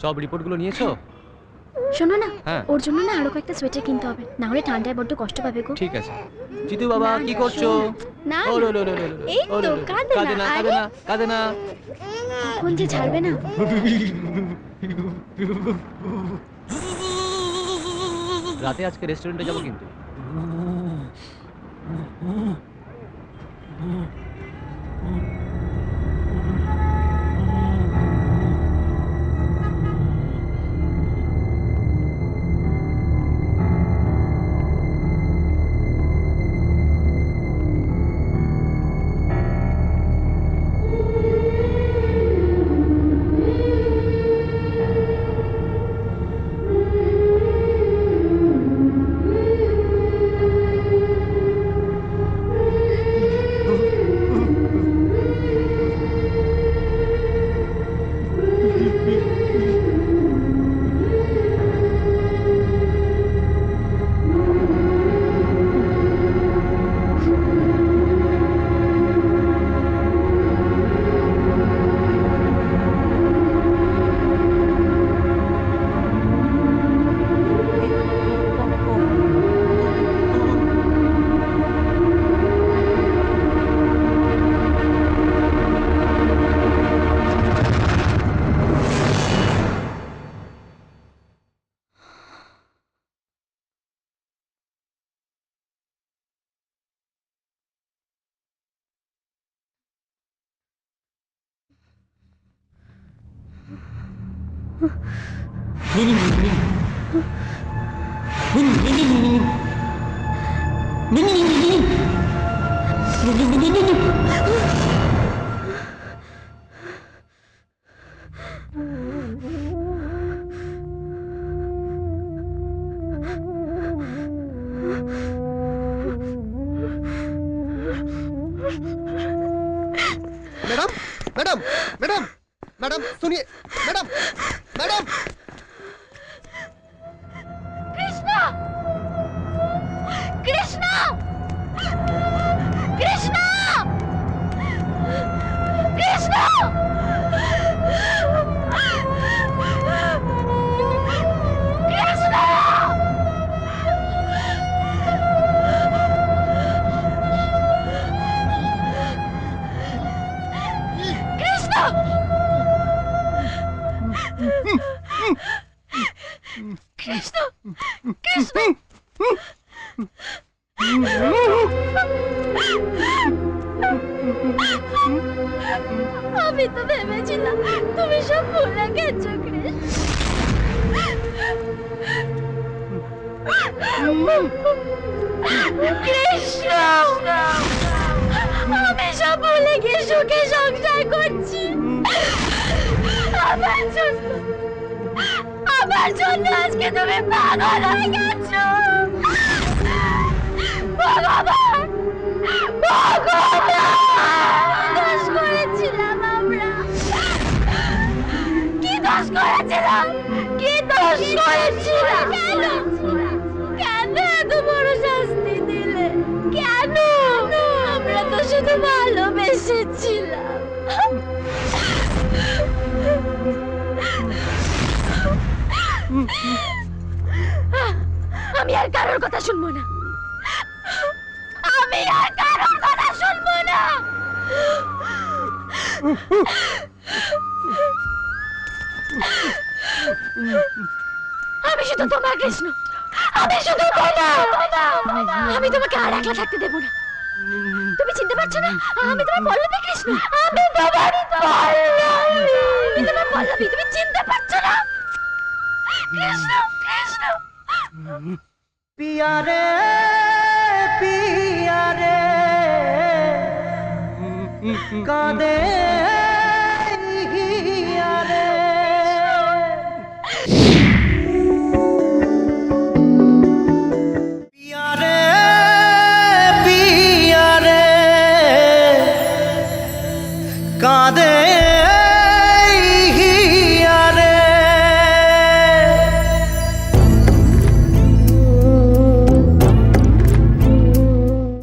সব রিপোর্টগুলো নিয়েছো? শোনো না, হ্যাঁ ওর জন্য না আরো কয়েকটা সোয়েটার কিনতে হবে, না হলে ঠান্ডায় বড্ড কষ্ট পাবে গো। ঠিক আছে। জিতু বাবা কি করছো? না ও লো লো লো লো লো। এই ও লো তো লো। কাঁদে কাঁদে না না, কাঁদে না কাঁদে না। কখন যে ছাড়বে না। রাতে আজকে রেস্টুরেন্টে যাবো কিন্তু। मैडम मैडम मैडम मैडम सुनिए मैडम मैडम कृष्णा कृष्णा कृष्णा कृष्णा कृष्णा कृष्णा আমি তো ভেবেছিলাম তুমি সব ভুলে গেছো কৃষ্ণ। আমি সব ভুলে গিয়ে সুখে সংসার করছি। আমার জন্য আজকে তুমি পাগল হয়ে গেছো। ভগবান ভগবান দোষ করেছিলাম আমরা। কি দোষ করেছিলাম? কি দোষ করেছিলাম? কেন কেন এত বড় শাস্তি দিলে? কেন? আমরা তো শুধু ভালোবেসেছিলাম। আমি আর কারোর কথা শুনবো না। আমি আর কারোর কথা শুনবো না। আমি শুধু তোমার কৃষ্ণ, আমি শুধু তোমার। আমি তোমাকে আর একলা থাকতে দেবো না। তুমি চিনতে পারছো না আমি তোমার পল্লবী কৃষ্ণ। আমি তোমার পল্লবী। আমি তোমার পল্লবী, তুমি চিনতে পারছো না? কৃষ্ণ কৃষ্ণ। पिया रे कादे